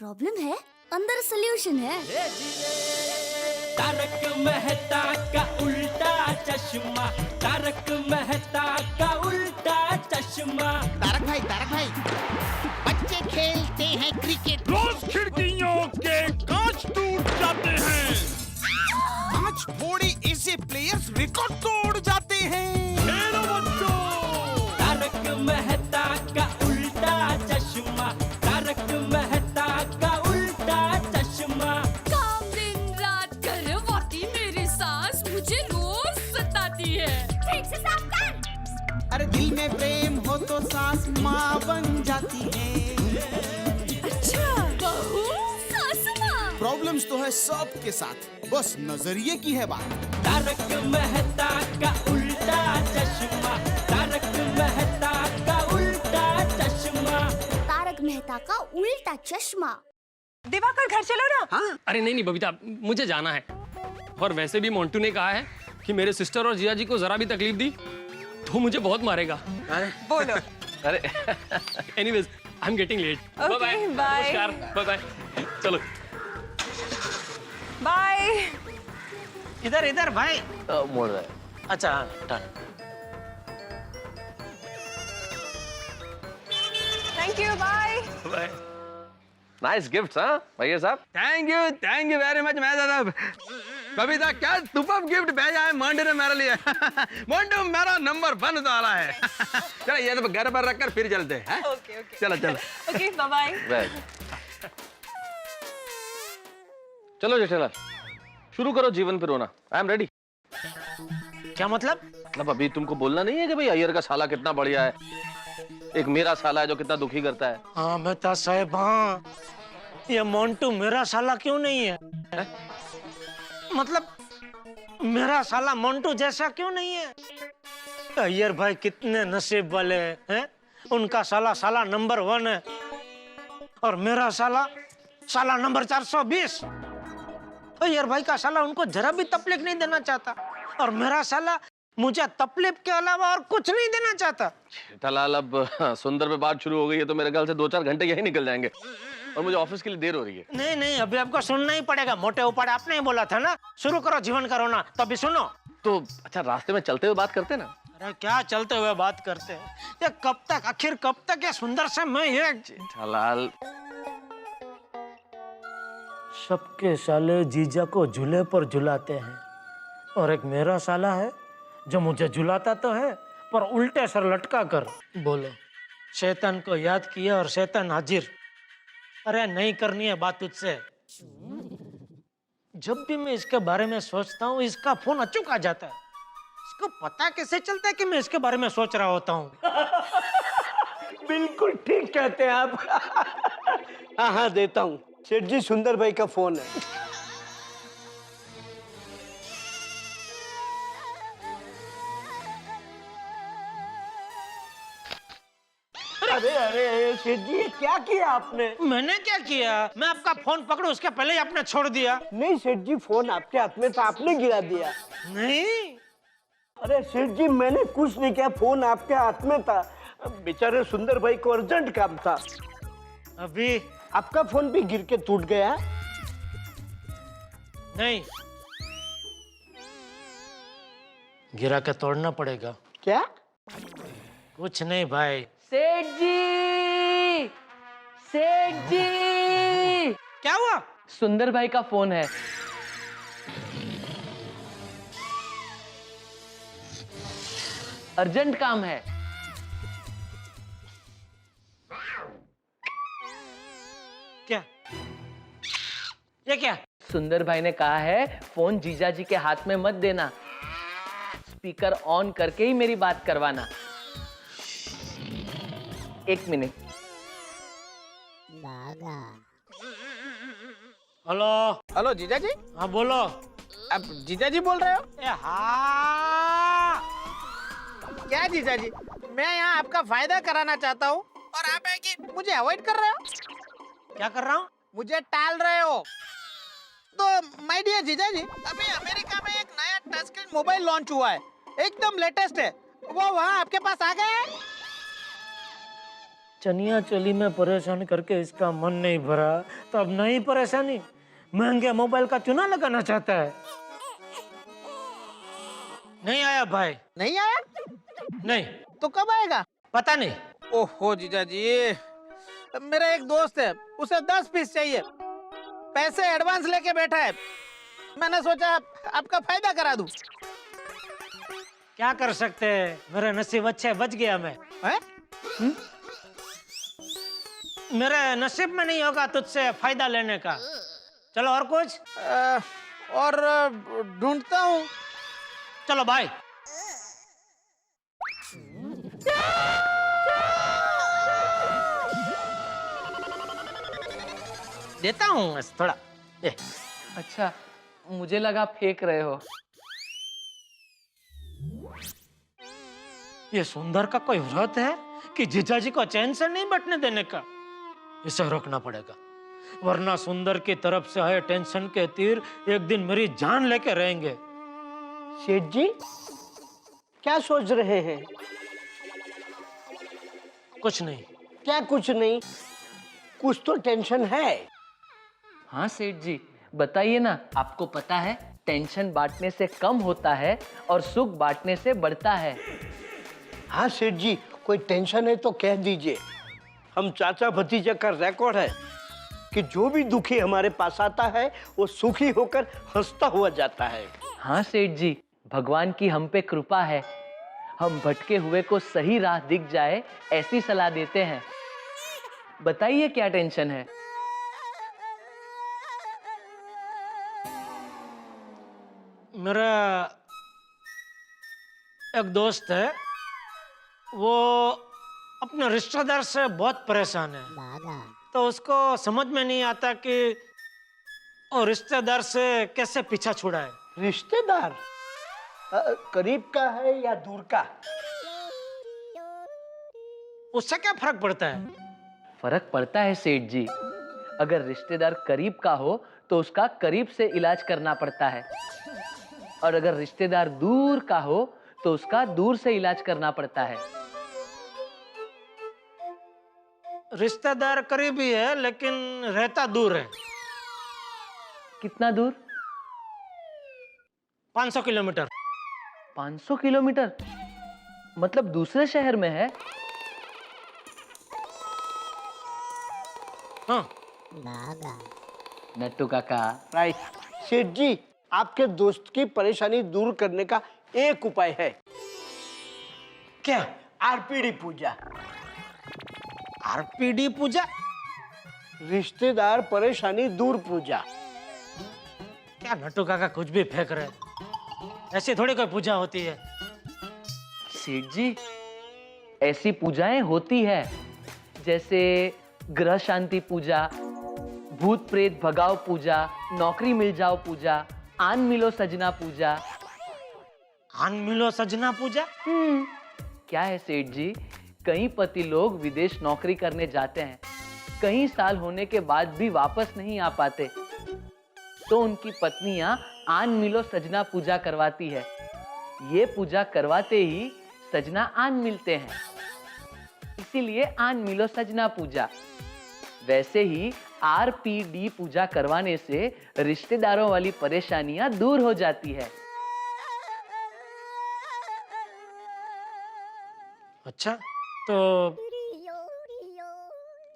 Problem है, अंदर solution है। तारक मेहता का उल्टा चश्मा, तारक मेहता का उल्टा चश्मा। तारक भाई, बच्चे खेलते हैं क्रिकेट, रोज खिड़कियों के कांच टूट जाते हैं। आज थोड़े ऐसे प्लेयर्स रिकॉर्ड तोड़ जाते हैं। खेलो बच्चों। तारक मेहता का उल्टा चश्मा, तारक मेहता का उल्टा चश्मा। काम दिन रात करवाती मेरी सास मुझे रोज सताती है। ठीक से साफ कर। अरे दिल में प्रेम हो तो सास माँ बन जाती है। अच्छा, बहू सास माँ। प्रॉब्लम्स तो है सबके साथ, बस नजरिए की है बात। तारक मेहता का उल्टा चश्मा, तारक मेहता का उल्टा चश्मा। तारक मेहता का उल्टा चश्मा। दिवाकर घर चलो ना। हाँ? अरे नहीं बबीता, मुझे जाना है। और वैसे भी मोंटू ने कहा है कि मेरे सिस्टर और जिया जी को जरा भी तकलीफ दी तो मुझे बहुत मारेगा। बोलो। अरे anyways I am getting late. Okay, bye. नमस्कार, बाय बाय। चलो बाय। इधर इधर भाई। मोड़ रहा है। अच्छा हाँ, done. Thank you, bye. Bye. Nice gift हाँ भैया साहब। Thank you very much. मैं दादा कविता क्या सुपर्ब गिफ्ट भेजा है मोंटू ने मेरे लिए। मोंटू मेरा नंबर 1 वाला है। चलो ये तो घर पर रखकर फिर चलते हैं। Okay okay. चलो चलो। Okay, bye bye. चलो जेठेलाल, शुरू करो जीवन पे रोना। I am ready. क्या मतलब? मतलब अभी तुमको बोलना नहीं है कि भाई अय्यर का साला कितना बढ़िया है, एक मेरा साला है जो कितना दुखी करता है। हाँ बेटा साहब, हाँ ये मोंटू मेरा साला क्यों नहीं है? मतलब मेरा साला मोंटू जैसा क्यों नहीं है? अय्यर भाई कितने नसीब वाले हैं, उनका साला नंबर 1 है और मेरा साला नंबर 420। अय्यर भाई का साला उनको जरा भी तकलीफ नहीं देना चाहता और मेरा साला मुझे तकलीफ के अलावा और कुछ नहीं देना चाहता। जेठालाल, अब सुंदर पे बात शुरू हो गई है तो मेरे ख्याल से 2-4 घंटे यही निकल जाएंगे और मुझे ऑफिस के लिए देर हो रही है। नहीं अभी आपको सुनना ही पड़ेगा। मोटे ऊपर आपने ही बोला था ना शुरू करो जीवन का रोना, तो अभी सुनो। तो अच्छा रास्ते में चलते हुए बात करते ना। अरे क्या चलते हुए बात करते हैं, ये कब तक, आखिर कब तक ये सुंदर से मैं ये जेठालाल, सबके साले जीजा को झूले पर झुलाते हैं और एक मेरा साला है जो मुझे झुलाता तो है पर उल्टे सर लटका कर। बोलो, शैतान को याद किया और शैतान हाजिर। अरे नहीं करनी है बात तुझसे। जब भी मैं इसके बारे में सोचता हूँ इसका फोन अचूक आ जाता है। इसको पता कैसे चलता है कि मैं इसके बारे में सोच रहा होता हूँ? बिल्कुल ठीक कहते हैं आप। हाँ देता हूँ। सेठ जी, सुंदर भाई का फोन है। अरे सेठ जी, ये क्या किया आपने? मैंने क्या किया? मैं आपका फोन पकड़ू उसके पहले ही आपने छोड़ दिया। नहीं सेठ जी, फोन आपके हाथ में था, आपने गिरा दिया। नहीं, अरे सेठ जी, मैंने कुछ नहीं किया, फोन आपके हाथ में था। बेचारे सुंदर भाई को अर्जेंट काम था। अभी आपका फोन भी गिर के टूट गया? नहीं, गिरा के तोड़ना पड़ेगा। क्या? कुछ नहीं भाई। सेठ जी, सेठ जी। क्या हुआ? सुंदर भाई का फोन है। अर्जेंट काम है। क्या? ये क्या? सुंदर भाई ने कहा है फोन जीजा जी के हाथ में मत देना, स्पीकर ऑन करके ही मेरी बात करवाना। 1 मिनट। हेलो। हेलो जीजा जी। हाँ बोलो। अब जीजा जी बोल रहे हो? हाँ। क्या जीजा जी, मैं यहाँ आपका फायदा कराना चाहता हूँ और आप है कि मुझे अवॉइड कर रहे हो? क्या कर रहा हूँ? मुझे टाल रहे हो। तो माय डियर जीजा जी, अभी अमेरिका में एक नया टच स्क्रीन मोबाइल लॉन्च हुआ है, एकदम लेटेस्ट है। वो वहाँ आपके पास आ गया है? चनिया चोली में परेशान करके इसका मन नहीं भरा तो अब नई परेशानी, महंगे मोबाइल का चूना लगाना चाहता है। नहीं आया भाई, नहीं आया नहीं। तो कब आएगा? पता नहीं। ओहो जीजा जी, मेरा एक दोस्त है, उसे 10 पीस चाहिए, पैसे एडवांस लेके बैठा है। मैंने सोचा आपका फायदा करा दूं। क्या कर सकते हैं, मेरा नसीब अच्छे, बच गया मैं। हैं? मेरे नसीब में नहीं होगा तुझसे फायदा लेने का। चलो और कुछ? और ढूंढता हूँ। चलो बाय। देता हूँ थोड़ा। ये अच्छा, मुझे लगा फेंक रहे हो। ये सुंदर का कोई व्रत है कि जीजाजी को चैन से नहीं बैठने देने का? इसे रोकना पड़ेगा, वरना सुंदर की तरफ से आए टेंशन के तीर एक दिन मेरी जान लेके रहेंगे। सेठ जी क्या सोच रहे हैं? कुछ नहीं। क्या कुछ नहीं? कुछ तो टेंशन है। हाँ सेठ जी, बताइए ना। आपको पता है टेंशन बांटने से कम होता है और सुख बांटने से बढ़ता है। हाँ सेठ जी, कोई टेंशन है तो कह दीजिए। हम चाचा भतीजा का रिकॉर्ड है कि जो भी दुखी हमारे पास आता है वो सुखी होकर हंसता हुआ जाता है। हाँ सेठ जी, भगवान की हम पे कृपा है। हम भटके हुए को सही राह दिख जाए ऐसी सलाह देते हैं। बताइए क्या टेंशन है? मेरा एक दोस्त है, वो अपने रिश्तेदार से बहुत परेशान है। तो उसको समझ में नहीं आता कि वो रिश्तेदार से कैसे पीछा छुड़ाए। रिश्तेदार करीब का है या दूर का? उससे क्या फर्क पड़ता है? फर्क पड़ता है सेठ जी। अगर रिश्तेदार करीब का हो तो उसका करीब से इलाज करना पड़ता है, और अगर रिश्तेदार दूर का हो तो उसका दूर से इलाज करना पड़ता है। रिश्तेदार करीबी है लेकिन रहता दूर है। कितना दूर? 500 किलोमीटर। 500 किलोमीटर? मतलब दूसरे शहर में है? हाँ। नट्टू काका। राइट। सेठ जी, आपके दोस्त की परेशानी दूर करने का एक उपाय है। क्या? आरपीडी पूजा। आरपीडी पूजा? रिश्तेदार परेशानी दूर पूजा। क्या नट्टू काका कुछ भी फेंक रहे? ऐसी थोड़ी कोई पूजा होती है। सेठ जी, ऐसी पूजाएं होती है, जैसे ग्रह शांति पूजा, भूत प्रेत भगाओ पूजा, नौकरी मिल जाओ पूजा, आन मिलो सजना पूजा। आन मिलो सजना पूजा? क्या है सेठ जी, कई पति लोग विदेश नौकरी करने जाते हैं, कई साल होने के बाद भी वापस नहीं आ पाते, तो उनकी पत्नियां आन मिलो सजना पूजा करवाती है। ये पूजा करवाते ही सजना आन मिलते हैं, इसीलिए आन मिलो सजना पूजा। वैसे ही आरपीडी पूजा करवाने से रिश्तेदारों वाली परेशानियां दूर हो जाती है। अच्छा, तो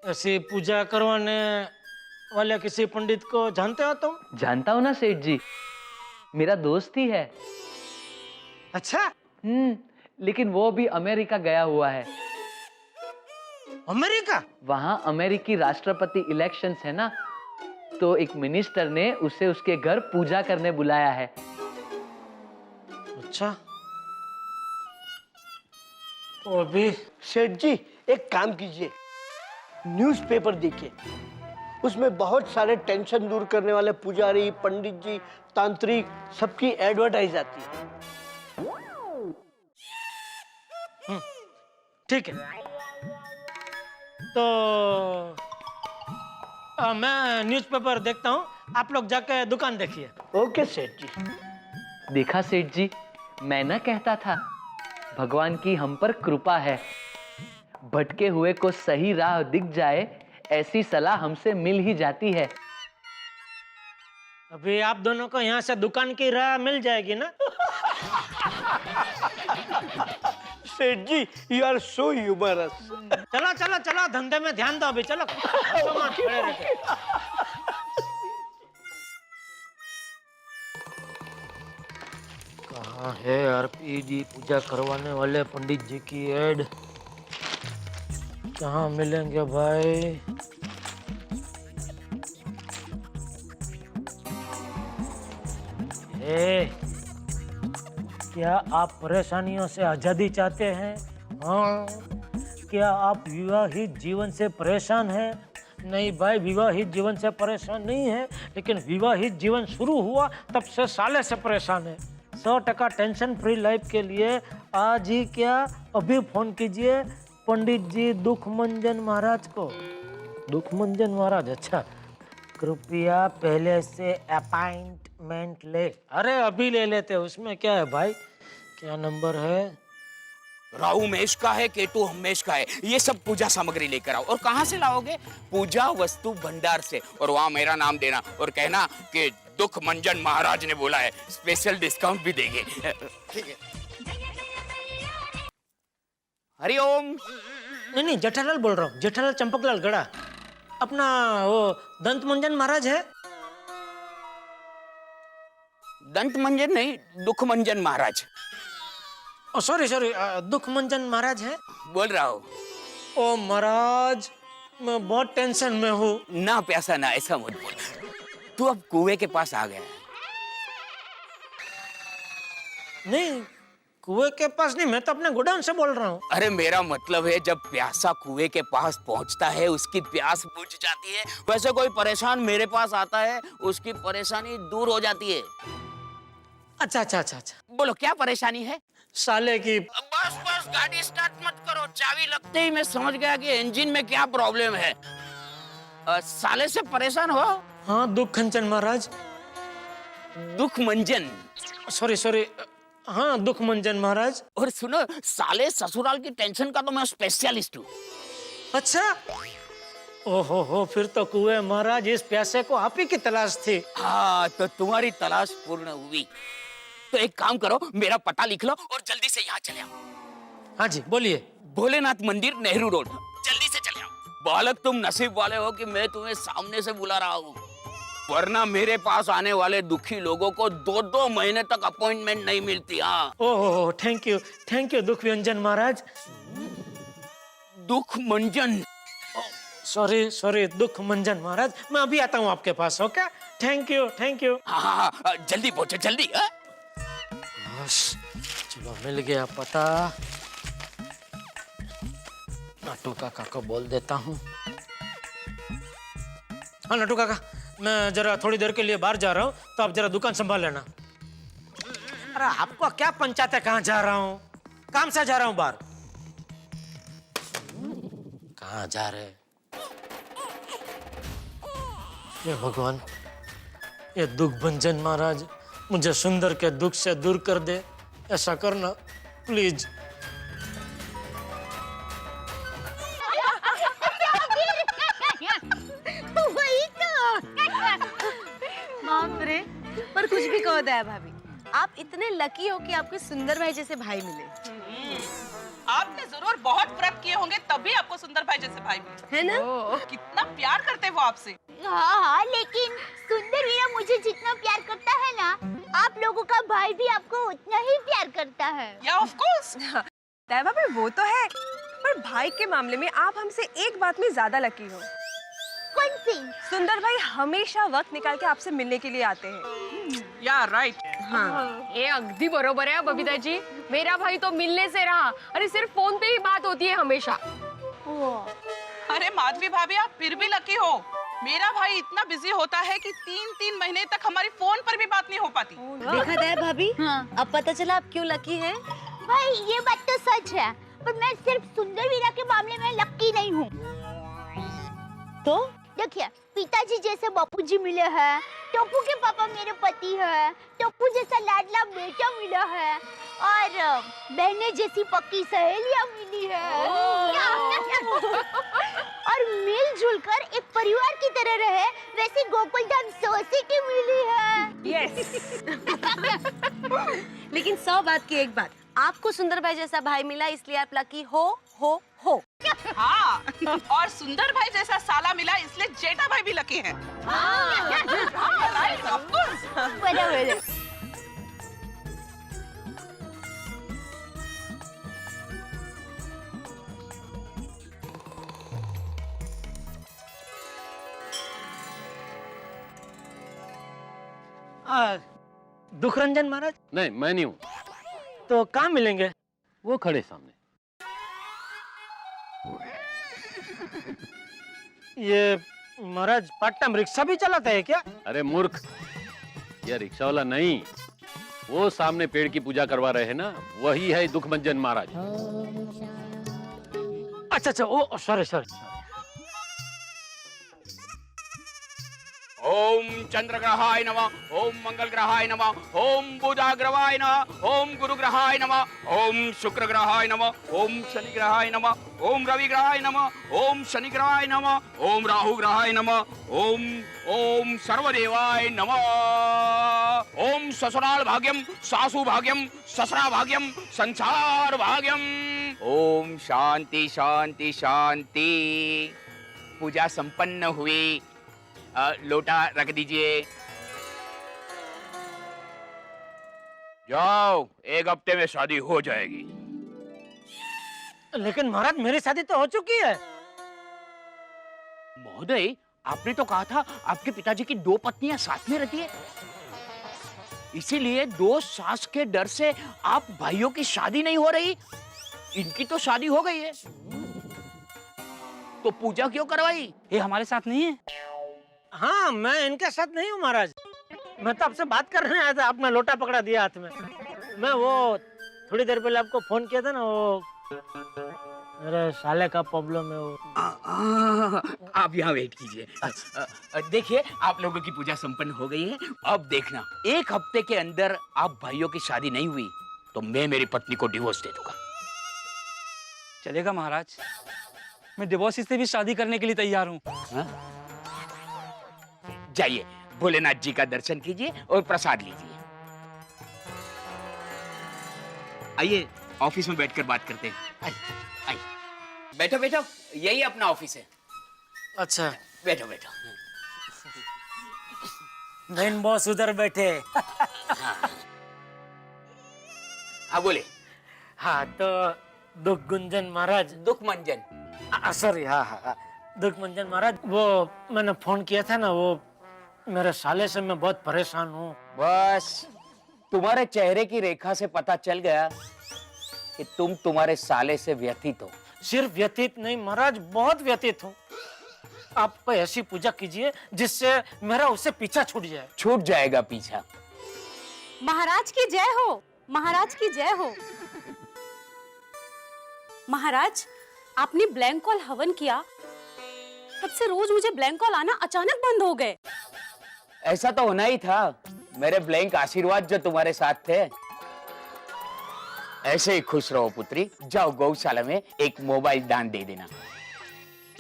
ऐसी पूजा करवाने वाले किसी पंडित को जानते हो तुम? जानता हूं ना सेठ जी, मेरा दोस्त ही है। अच्छा। लेकिन वो भी अमेरिका गया हुआ है। अमेरिका? वहां अमेरिकी राष्ट्रपति इलेक्शंस है ना, तो एक मिनिस्टर ने उसे उसके घर पूजा करने बुलाया है। अच्छा, तो अभी सेठ जी एक काम कीजिए, न्यूज़पेपर देखिए, उसमें बहुत सारे टेंशन दूर करने वाले पुजारी, पंडित जी, तांत्रिक सबकी एडवर्टाइज आती है। ठीक है, तो मैं न्यूज़पेपर देखता हूँ, आप लोग जाके दुकान देखिए। ओके सेठ जी। देखा सेठ जी, मैं ना कहता था, भगवान की हम पर कृपा है। भटके हुए को सही राह दिख जाए, ऐसी सलाह हमसे मिल ही जाती है। अभी आप दोनों को यहाँ से दुकान की राह मिल जाएगी ना? सेठ जी, यू आर सो ह्यूमरस। चलो चलो चलो, धंधे में ध्यान दो अभी, चलो। खड़े रह के। कहाँ है आरपी जी पूजा करवाने वाले पंडित जी की एड? कहाँ मिलेंगे भाई? क्या आप परेशानियों से आजादी चाहते हैं? हाँ। क्या आप विवाहित जीवन से परेशान हैं? नहीं भाई, विवाहित जीवन से परेशान नहीं है, लेकिन विवाहित जीवन शुरू हुआ तब से साले से परेशान है। 100% टेंशन फ्री लाइफ के लिए आज ही क्या अभी फोन कीजिए पंडित जी दुखमंजन महाराज को। दुखमंजन महाराज, अच्छा, कृपया पहले से अपॉइंटमेंट ले। अरे अभी ले लेते, उसमें क्या है भाई? क्या नंबर है? राहु मेष का है, केतु हमेश का है। ये सब पूजा सामग्री लेकर आओ। और कहाँ से लाओगे? पूजा वस्तु भंडार से। और वहाँ मेरा नाम देना और कहना कि दुख मंजन महाराज ने बोला है, स्पेशल डिस्काउंट भी देंगे। ठीक है। हरिओम। नहीं, जेठालाल बोल रहा हूँ, जेठालाल चंपकलाल गड़ा। अपना वो दंत मंजन महाराज है? दंत मंजन नहीं, दुख मंजन महाराज। सॉरी सॉरी, दुख मंजन महाराज है? बोल रहा हूँ। ओ महाराज, मैं बहुत टेंशन में हूँ। ना प्यासा ना, ऐसा मत बोल। तू अब कुएं के पास आ गया है। नहीं, कुएं के पास नहीं, मैं तो अपने गोडाउन से बोल रहा हूँ। अरे मेरा मतलब है, जब प्यासा कुएं के पास पहुंचता है उसकी प्यास बुझ जाती है, वैसे कोई परेशान मेरे पास आता है उसकी परेशानी दूर हो जाती है। अच्छा अच्छा अच्छा अच्छा, बोलो क्या परेशानी है? साले की। बस बस, गाड़ी स्टार्ट मत करो। चाबी लगते ही मैं समझ गया कि इंजन में क्या प्रॉब्लम है। साले से परेशान हो? हाँ, दुख मंजन महाराज। दुख मंजन, सॉरी सॉरी, हाँ दुख मंजन महाराज। और सुनो, साले ससुराल की टेंशन का तो मैं स्पेशलिस्ट हूँ। अच्छा, ओहो हो, फिर तो कुएं महाराज इस प्यासे को आप ही की तलाश थी। हाँ, तो तुम्हारी तलाश पूर्ण हुई। तो एक काम करो, मेरा पता लिख लो और जल्दी से यहाँ चले आओ। हाँ जी, बोलिए। भोलेनाथ मंदिर, नेहरू रोड। जल्दी से चले आओ। बालक, तुम नसीब वाले हो कि मैं तुम्हें सामने से बुला रहा हूँ, वरना मेरे पास आने वाले दुखी लोगों को 2-2 महीने तक अपॉइंटमेंट नहीं मिलती। हाँ। ओहो, थैंक यू दुख मंजन महाराज। दुख मंजन, सॉरी सॉरी, दुख मंजन महाराज, मैं अभी आता हूँ आपके पास। Okay, thank you. हाँ, जल्दी पहुंचो, जल्दी। बस, चलो मिल गया पता। नाटू काका को बोल देता हूँ। हाँ नाटू काका, मैं जरा थोड़ी देर के लिए बाहर जा रहा हूँ, तो आप जरा दुकान संभाल लेना। अरे आपको क्या पंचायत है, कहाँ जा रहा हूँ? काम से जा रहा हूँ बाहर। कहाँ जा रहे? ये भगवान, ये दुख भंजन महाराज मुझे सुंदर के दुख से दूर कर दे, ऐसा करना प्लीज। वही तो। बाप रे, पर कुछ भी कहो दया भाभी, आप इतने लकी हो कि आपके सुंदर भाई जैसे भाई मिले। आपने जरूर बहुत व्रत किए होंगे, तभी आपको सुंदर भाई जैसे भाई मिले, है ना? कितना प्यार करते हैं वो आपसे। हाँ, लेकिन सुंदर वीरा मुझे जितना प्यार करता है ना, आप लोगों का भाई भी आपको उतना ही प्यार करता है। या ऑफ कोर्स। दया भाभी वो तो है, पर भाई के मामले में आप हमसे एक बात में ज्यादा लकी हो। कौन सी? सुंदर भाई हमेशा वक्त निकाल के आपसे मिलने के लिए आते हैं। या राइट। हाँ, ये अगदी बरोबर है बबीता जी। मेरा भाई तो मिलने से रहा, अरे सिर्फ फोन पे ही बात होती है हमेशा। अरे माधवी भाभी, आप फिर भी लकी हो। मेरा भाई इतना बिजी होता है कि 3-3 महीने तक हमारी फोन पर भी बात नहीं हो पाती। देखा दया भाभी, अब पता चला आप क्यों लकी हैं। भाई ये बात तो सच है, पर मैं सिर्फ सुंदर वीरा के मामले में लकी नहीं हूँ। देखिए, पिताजी जैसे बापूजी मिले हैं, टप्पू के पापा मेरे पति हैं, टप्पू जैसा लाडला बेटा मिला है और बहने जैसी पक्की सहेलियां मिली है और मिलजुल कर एक परिवार की तरह रहे वैसी गोकुलधाम सोसाइटी मिली है। यस। लेकिन 100 बात की एक बात, आपको सुंदर भाई जैसा भाई मिला इसलिए आप लकी हो। हाँ, और सुंदर भाई जैसा साला मिला इसलिए जेठा भाई भी लकी है। right, of course। बराबर है। दुखरंजन महाराज? नहीं, मैं नहीं हूँ। तो कहाँ मिलेंगे? वो खड़े सामने। ये महाराज पार्ट टाइम रिक्शा भी चलाता है क्या? अरे मूर्ख, ये रिक्शा वाला नहीं, वो सामने पेड़ की पूजा करवा रहे हैं ना, वही है दुखमंजन महाराज। अच्छा, ओ सॉरी। ओम चंद्र ग्रहाय नमः, ओम मंगल ग्रहाय नमः, ओम बुध ग्रहाय नमः, ओम गुरु ग्रहाय नमः, ओम शुक्र ग्रहाय नमः, ओम शनि ग्रहाय नमः, ओम रवि ग्रहाय नमः, ओम शनि ग्रहाय नमः, ओम राहु ग्रहाय नमः, ओम सर्वदेवाय नमः। ओम ससुराल भाग्यम, सासु भाग्यम, ससुरा भाग्यम, संसार भाग्यम। ओम शांति शांति शांति। पूजा संपन्न हुई। लोटा रख दीजिए। जाओ, 1 हफ्ते में शादी हो जाएगी। लेकिन महाराज मेरी शादी तो हो चुकी है। महोदय, आपने तो कहा था आपके पिताजी की 2 पत्नियां साथ में रहती है, इसीलिए 2 सास के डर से आप भाइयों की शादी नहीं हो रही। इनकी तो शादी हो गई है, तो पूजा क्यों करवाई? ये हमारे साथ नहीं है। हाँ, मैं इनके साथ नहीं हूँ महाराज। मैं तो आपसे बात करने आया था, आपने लोटा पकड़ा दिया हाथ में। मैं वो थोड़ी देर पहले आपको फोन किया था ना, वो मेरे साले का प्रॉब्लम है वो। आप यहाँ वेट कीजिए। देखिए, आप लोगों की पूजा संपन्न हो गई है। अब देखना, 1 हफ्ते के अंदर आप भाइयों की शादी नहीं हुई तो मैं मेरी पत्नी को डिवोर्स दे दूंगा। चलेगा महाराज, मैं डिवोर्स से भी शादी करने के लिए तैयार हूँ। जाइए, भोलेनाथ जी का दर्शन कीजिए और प्रसाद लीजिए। आइए, ऑफिस में बैठकर बात करते हैं। आइए, बैठो, यही अपना ऑफिस है। अच्छा, बैठो। मेन बॉस उधर बैठे। हाँ, बोले। हाँ, तो दुखगुंजन महाराज। दुखमंजन। सॉरी, हाँ, दुखमंजन महाराज, वो मैंने फोन किया था ना, वो मेरे साले से मैं बहुत परेशान हूँ। बस तुम्हारे चेहरे की रेखा से पता चल गया कि तुम तुम्हारे साले से व्यथित हो। सिर्फ व्यतीत नहीं महाराज, बहुत व्यतीत हूँ। आप कोई ऐसी पूजा कीजिए जिससे मेरा उससे पीछा छूट जाए। छूट जाएगा पीछा। महाराज की जय हो, महाराज की जय हो। महाराज, आपने ब्लैंक कॉल हवन किया, तब से रोज मुझे ब्लैंक कॉल आना अचानक बंद हो गए। ऐसा तो होना ही था, मेरे ब्लैंक आशीर्वाद जो तुम्हारे साथ थे। ऐसे ही खुश रहो पुत्री। जाओ, गौशाला में एक मोबाइल दान दे देना,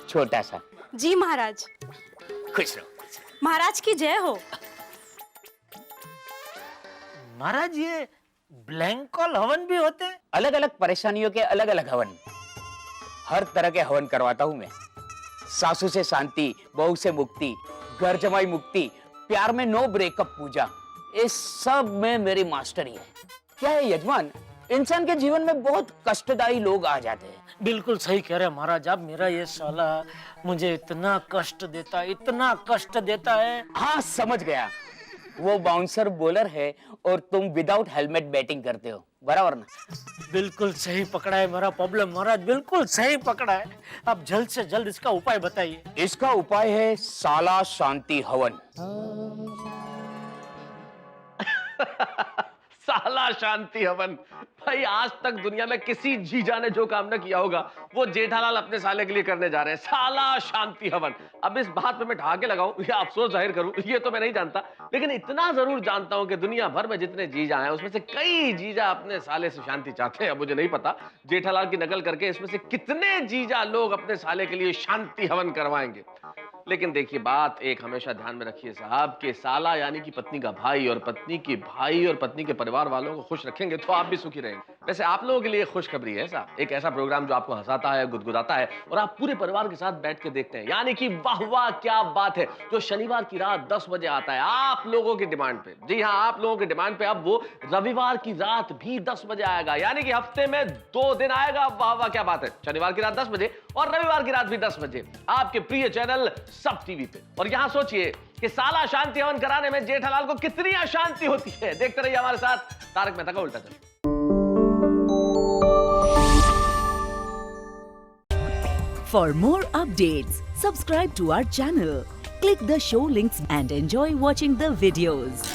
छोटा सा। जी महाराज। खुश रहो। महाराज की जय हो। महाराज, ये ब्लैंक कॉल हवन भी होते हैं? अलग अलग परेशानियों के अलग अलग हवन, हर तरह के हवन करवाता हूं मैं। सासू से शांति, बहू से मुक्ति, घर जमाई मुक्ति, प्यार में नो ब्रेकअप पूजा, इस सब में मेरी मास्टरी है। क्या है यजमान, इंसान के जीवन में बहुत कष्टदायी लोग आ जाते हैं। बिल्कुल सही कह रहे हैं महाराज आप। मेरा ये साला मुझे इतना कष्ट देता है, इतना कष्ट देता है। हाँ, समझ गया। वो बाउंसर बॉलर है और तुम विदाउट हेलमेट बैटिंग करते हो, बराबर ना? बिल्कुल सही पकड़ा है मेरा प्रॉब्लम महाराज, बिल्कुल सही पकड़ा है। आप जल्द से जल्द इसका उपाय बताइए। इसका उपाय है साला शांति हवन। साला शांति हवन। भाई आज तक दुनिया में किसी जीजा ने जो काम न किया होगा वो जेठालाल अपने साले के लिए करने जा रहे हैं, साला शांति हवन। अब इस बात पे मैं ठहाके लगाऊं या अफसोस जाहिर करूं ये तो मैं नहीं जानता, लेकिन इतना जरूर जानता हूं कि दुनिया भर में जितने जीजा हैं उसमें से कई जीजा अपने साले से शांति चाहते हैं। अब मुझे नहीं पता जेठालाल की नकल करके इसमें से कितने जीजा लोग अपने साले के लिए शांति हवन करवाएंगे। लेकिन देखिए बात एक हमेशा ध्यान में रखिए साहब कि साला यानी कि पत्नी का भाई और पत्नी की भाई और पत्नी के परिवार वालों को खुश रखेंगे तो आप भी सुखी रहेंगे। वैसे आप लोगों के लिए खुशखबरी है साहब, एक ऐसा प्रोग्राम जो आपको हंसाता है, गुदगुदाता है और आप पूरे परिवार के साथ बैठ के देखते हैं, यानी कि वाह वाह क्या बात है, जो शनिवार की रात 10 बजे आता है आप लोगों की डिमांड पे। जी हाँ, आप लोगों की डिमांड पे अब वो रविवार की रात भी 10 बजे आएगा, यानी कि हफ्ते में 2 दिन आएगा। वाह वाह क्या बात है, शनिवार की रात 10 बजे और रविवार की रात भी 10 बजे आपके प्रिय चैनल सब टीवी पे। और यहां सोचिए कि साला शांति हवन कराने में जेठालाल को कितनी अशांति होती है। देखते रहिए हमारे साथ तारक मेहता का उल्टा चश्मा। For more updates, subscribe to our channel, click the show links and enjoy watching the videos.